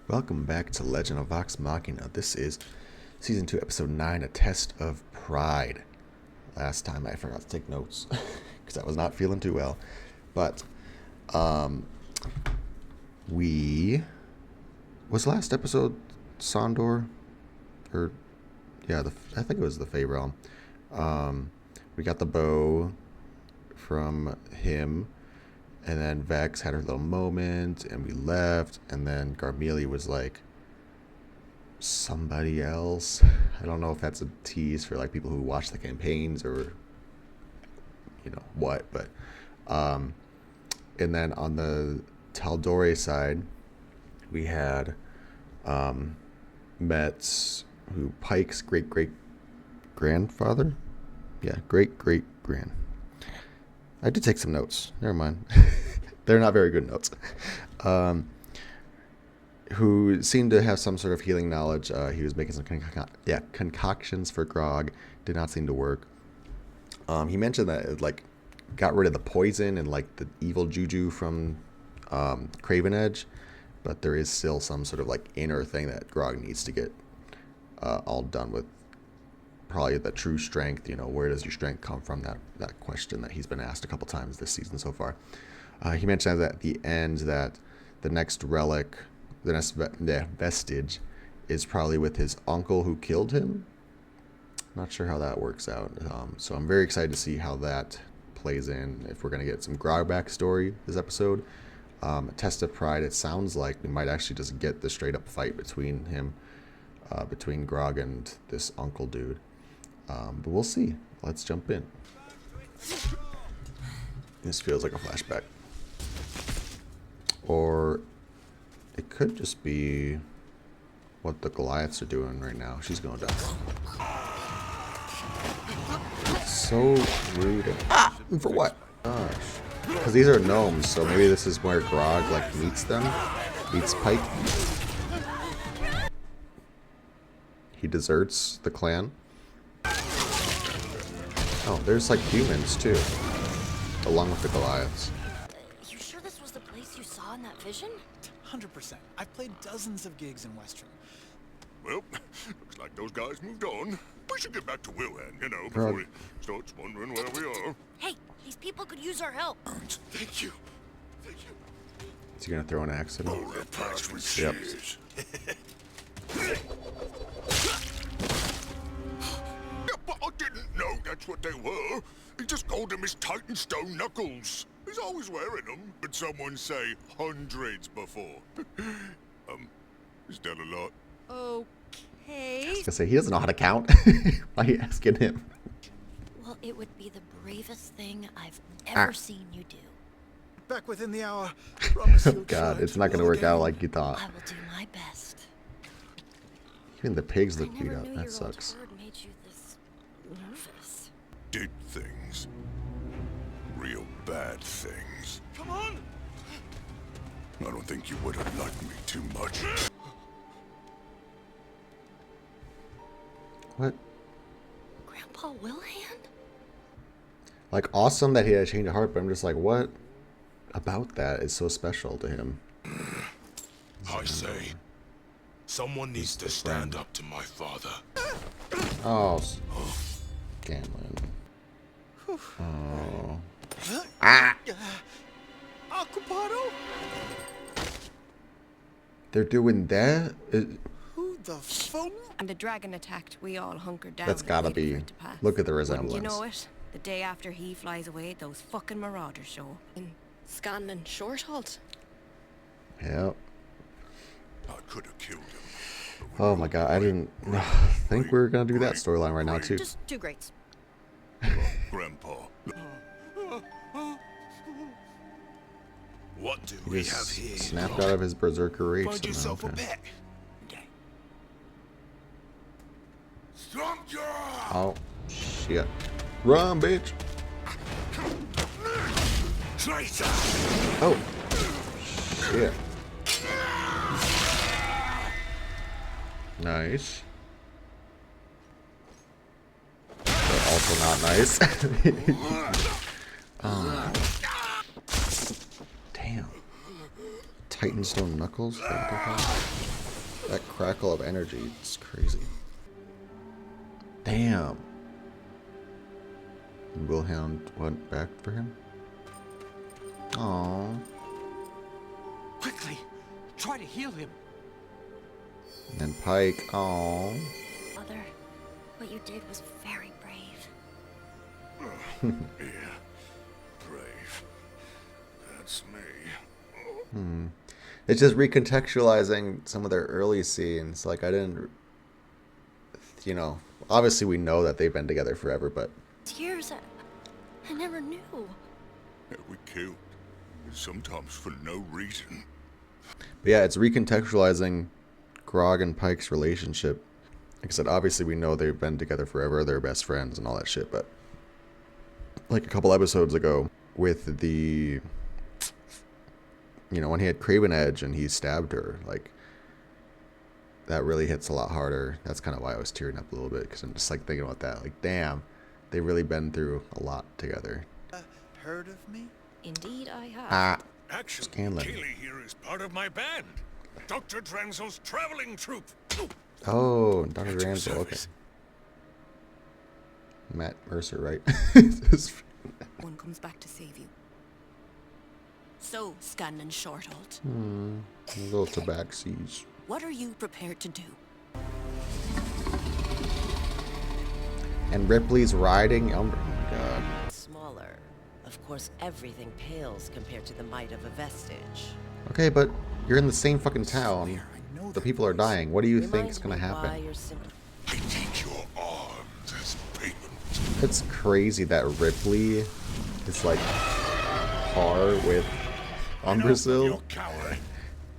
Welcome back to Legend of Vox Machina. This is Season 2, Episode 9, A Test of Pride. Last time I forgot to take notes because I was not feeling too well. But, was last episode Sondor? Or, yeah, I think it was the Fey Realm. We got the bow from him. And then Vex had her little moment, and we left. And then Garmelie was like, somebody else. I don't know if that's a tease for like people who watch the campaigns or, you know, what. But, and then on the Tal'Dorei side, we had met Pike's great-great-grandfather? Yeah, great-great-grand. I did take some notes. Never mind. They're not very good notes. Who seemed to have some sort of healing knowledge. He was making some concoctions for grog. Did not seem to work. He mentioned that it like got rid of the poison and like the evil juju from Craven Edge, but there is still some sort of like inner thing that grog needs to get all done with. Probably the true strength, you know, where does your strength come from? That question that he's been asked a couple times this season so far. He mentioned at the end that the next relic, the next vestige, is probably with his uncle who killed him. Not sure how that works out. So I'm very excited to see how that plays in. If we're going to get some Grog backstory this episode. Test of Pride, it sounds like we might actually just get the straight up fight between him, between Grog and this uncle dude. But we'll see. Let's jump in. This feels like a flashback. Or it could just be what the Goliaths are doing right now. She's going down. So rude. And for what? Gosh. Because these are gnomes, so maybe this is where Grog like meets them. Meets Pike. He deserts the clan. Oh, there's like humans too, along with the Goliaths. You sure this was the place you saw in that vision? 100%. I've played dozens of gigs in Western. Well, looks like those guys moved on. We should get back to Wilhan, you know, before he starts wondering where we are. Hey, these people could use our help. Thank you. Thank you. Is he gonna throw an axe at him? Oh, that past with Yep. cheers. But I didn't know that's what they were. He just called them his Titanstone knuckles. He's always wearing them. But someone say hundreds before. Is that a lot? Okay. I was gonna say, he doesn't know how to count. Why are you asking him? Well, it would be the bravest thing I've ever seen you do. Back within the hour. Promise Oh you'll god, try it's to not gonna roll work out again. like you thought. I will do my best. Even the pigs look I beat never up. knew That your old sucks. herd made you this nervous. Did things. Real bad things. Come on! I don't think you would have liked me too much. What? Grandpa Wilhan? Like, awesome that he had a change of heart, but I'm just like, what about that is so special to him? I say, someone needs to stand up to my father. Oh, Gamlin. Oh. Ah! Occupado? They're doing that? Who the fuck? And the dragon attacked, we all hunkered down. That's and gotta waited be. for it to pass. Look at the Wouldn't resemblance. you know it? The day after he flies away, those fucking marauders show up. In Scanlan Short Halt? Yep. I could have killed him. Oh my god, I didn't think we were gonna do that storyline right now too. Just two greats. Grandpa. What do He we have just here? snapped out of his berserker rage. Find somehow. yourself a Okay. pet. Stronger! Oh, shit. Run, bitch. Traitor! Oh, shit. Nice. But also not nice. Damn. Titanstone knuckles? Is that what they're called? That crackle of energy, it's crazy. Damn. Wilhelm went back for him? Aww. Quickly, try to heal him. And then Pike, aww. Mother, what you did was very brave. Yeah, brave. That's me. It's just recontextualizing some of their early scenes. Like, I didn't, you know, obviously we know that they've been together forever, but Years, I never knew. Yeah, we killed. Sometimes for no reason. But yeah, it's recontextualizing Grog and Pike's relationship. Like I said, obviously we know they've been together forever, they're best friends and all that shit, but like a couple episodes ago with the, you know, when he had Craven Edge and he stabbed her, like, that really hits a lot harder. That's kind of why I was tearing up a little bit, because I'm just like thinking about that. Like, damn, they've really been through a lot together. Heard of me? Indeed, I have. Ah, Actually, Scanlan. Keely here is part of my band. Dr. Dranzel's traveling troupe. Oh, Dr. At your Ramsel, okay. service. Matt Mercer, right? One comes back to save you. So, Scanlan Shortholt, A little tabaxis. what are you prepared to do? And Ripley's riding. Oh my god. Smaller. Of course, everything pales compared to the might of a vestige. Okay, but you're in the same fucking town. I know The that people are voice. dying. What do you think Reminds is gonna me why happen? you're simple. I take your arms as payment. It's crazy that Ripley is like par with Umbrasil. You're coward.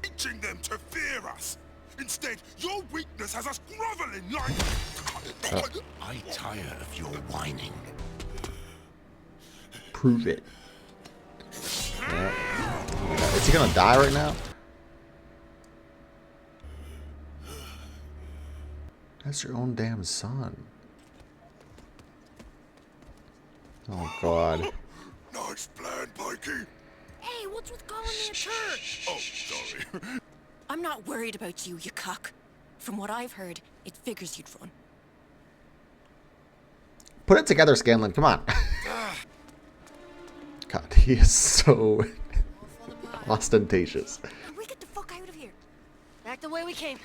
Teaching them to fear us. Instead, your weakness has us groveling like... I tire of your whining. Prove it. Yeah. Oh my God. Is he gonna die right now? That's your own damn son. Oh god. Nice plan, Pikey. Hey, what's with calling me a turd? Oh, sorry. I'm not worried about you, you cock. From what I've heard, it figures you'd run. Put it together, Scanlan. Come on. God, he is so ostentatious. We get the fuck out of here. Back the way we came.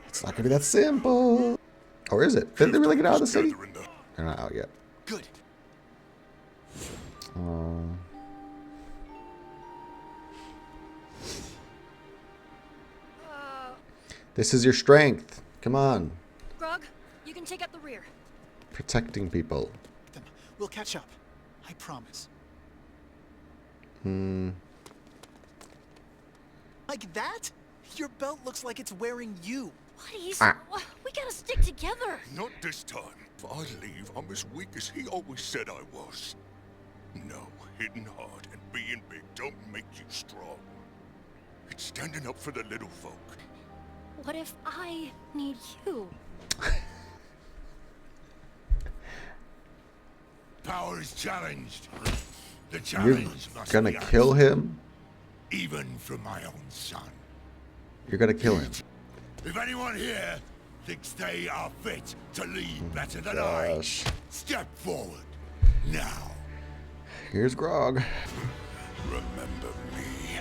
It's not gonna be that simple. Or is it? Did they really get out of the city? Together in the- They're not out yet. Good. This is your strength. Come on. Grog, you can take up the rear. Protecting people. Them. We'll catch up. I promise. Like that? Your belt looks like it's wearing you. Buddies, Ah. we gotta stick together. Not this time. If I leave, I'm as weak as he always said I was. No, hitting hard and being big don't make you strong. It's standing up for the little folk. What if I need you? Power is challenged. The You're challenge must gonna be kill answered, him? even from my own son. You're gonna kill him. If anyone here thinks they are fit to lead better than Gosh. I, step forward now. Here's Grog. Remember me.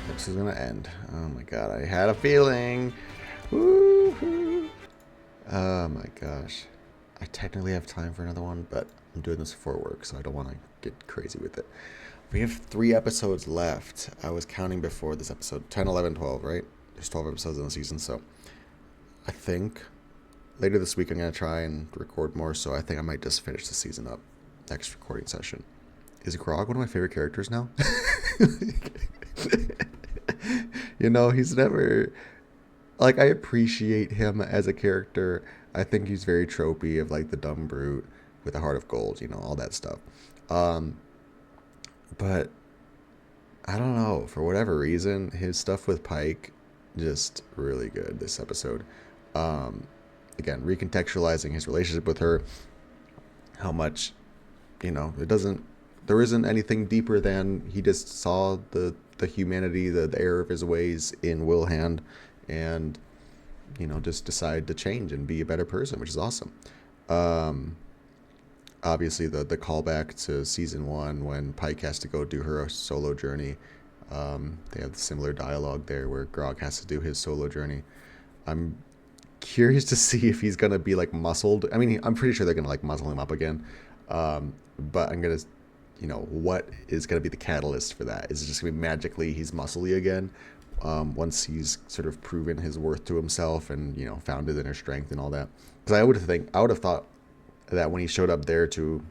This is gonna end. Oh my god, I had a feeling. Woo-hoo. Oh my gosh. I technically have time for another one, but I'm doing this before work, so I don't want to get crazy with it. We have 3 episodes left. I was counting before this episode. 10, 11, 12, right? There's 12 episodes in the season, so I think later this week I'm going to try and record more, so I think I might just finish the season up next recording session. Is Grog one of my favorite characters now? You know, he's never... Like, I appreciate him as a character. I think he's very tropey of, like, the dumb brute with a heart of gold, you know, all that stuff. But I don't know, for whatever reason, his stuff with Pike, just really good this episode. Again, recontextualizing his relationship with her, how much, you know, it doesn't there isn't anything deeper than he just saw the humanity, the error of his ways in Wilhand, and just decided to change and be a better person, which is awesome. Obviously the callback to season 1 when Pike has to go do her solo journey. They have similar dialogue there where Grog has to do his solo journey. I'm curious to see if he's gonna be like muscled. I mean, I'm pretty sure they're gonna like muzzle him up again. But I'm gonna, what is gonna be the catalyst for that? Is it just gonna be magically he's muscly again? Once he's sort of proven his worth to himself and found his inner strength and all that. Because I would have thought that when he showed up there to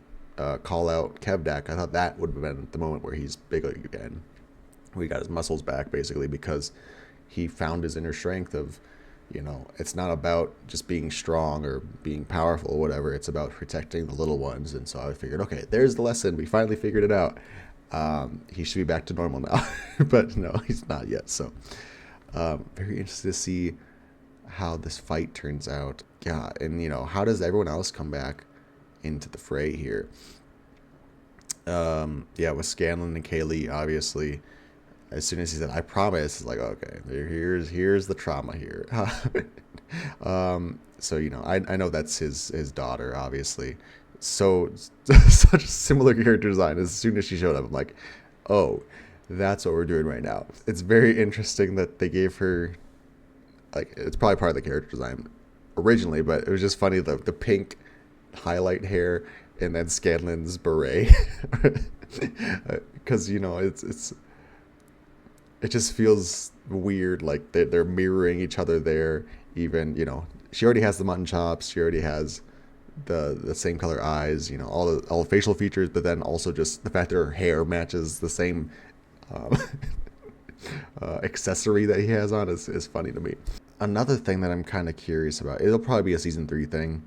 call out Kevdak, I thought that would have been the moment where he's big again. We got his muscles back basically because he found his inner strength of, it's not about just being strong or being powerful or whatever. It's about protecting the little ones. And so I figured, okay, there's the lesson. We finally figured it out. He should be back to normal now, but no, he's not yet. So very interested to see how this fight turns out. Yeah, and how does everyone else come back into the fray here? With Scanlan and Kaylee, obviously, as soon as he said, "I promise," it's like, okay, here's the trauma here. So I know that's his daughter, obviously. So such a similar character design. As soon as she showed up, I'm like, oh, that's what we're doing right now. It's very interesting that they gave her, like, it's probably part of the character design originally, but it was just funny, the pink highlight hair and then Scanlan's beret. Because it just feels weird, like they're mirroring each other there. Even she already has the mutton chops, she already has the same color eyes, all the facial features, but then also just the fact that her hair matches the same accessory that he has on is funny to me. Another thing that I'm kind of curious about, it'll probably be a season 3 thing,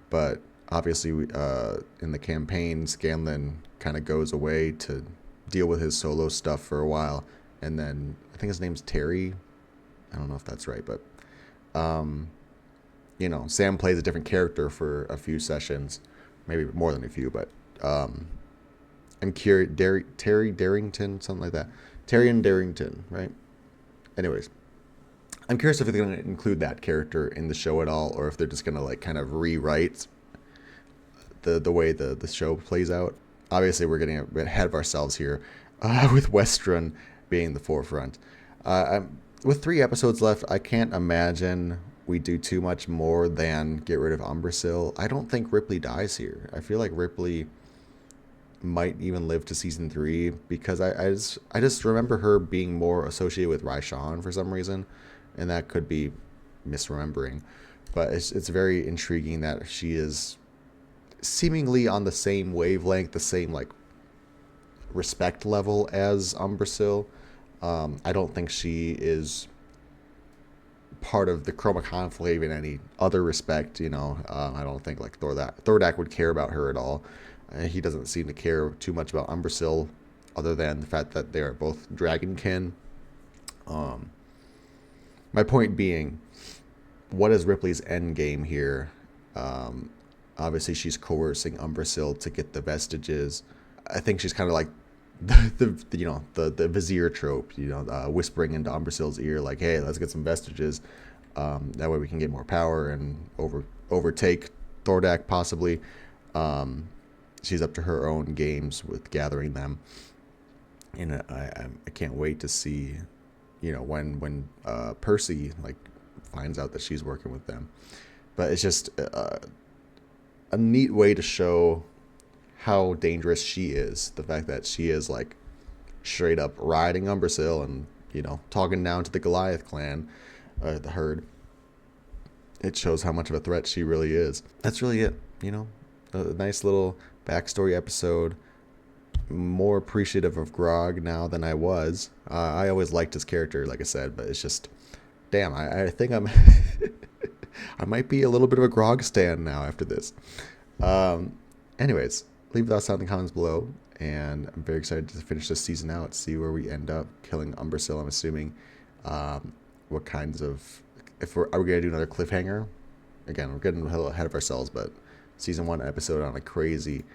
but obviously in the campaign, Scanlan kind of goes away to deal with his solo stuff for a while, and then I think his name's Terry. I don't know if that's right, but Sam plays a different character for a few sessions, maybe more than a few, but I'm curious. Terry Darrington, something like that. Tyrion Darrington, right? Anyways, I'm curious if they're going to include that character in the show at all, or if they're just going to like kind of rewrite the way the show plays out. Obviously, we're getting ahead of ourselves here with Westruun being the forefront. With 3 episodes left, I can't imagine we do too much more than get rid of Umbrasyl. I don't think Ripley dies here. I feel like Ripley might even live to season 3 because I just remember her being more associated with Raishan for some reason, and that could be misremembering. But it's very intriguing that she is seemingly on the same wavelength, the same like respect level as Umbrasyl. I don't think she is part of the Chroma Conclave in any other respect. I don't think like Thordak would care about her at all. He doesn't seem to care too much about Umbrasyl, other than the fact that they are both dragonkin. My point being, what is Ripley's end game here? Obviously, she's coercing Umbrasyl to get the vestiges. I think she's kind of like the vizier trope, whispering into Umbrasyl's ear, like, "Hey, let's get some vestiges. That way we can get more power and overtake Thordak possibly." She's up to her own games with gathering them, and I can't wait to see, when Percy like finds out that she's working with them. But it's just a neat way to show how dangerous she is. The fact that she is like straight up riding Umbrasyl and talking down to the Goliath clan, the herd. It shows how much of a threat she really is. That's really it. A nice little backstory episode. More appreciative of Grog now than I was. I always liked his character, like I said, but it's just, damn, I think I'm I might be a little bit of a Grog stan now after this. Anyways, leave thoughts down in the comments below, and I'm very excited to finish this season out, see where we end up killing Umbrasyl. I'm assuming what kinds of, are we gonna do another cliffhanger? Again, we're getting ahead of ourselves, but season 1 episode on a crazy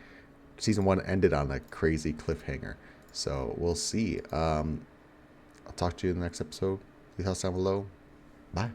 season 1 ended on a crazy cliffhanger. So we'll see. I'll talk to you in the next episode. Please house down below. Bye.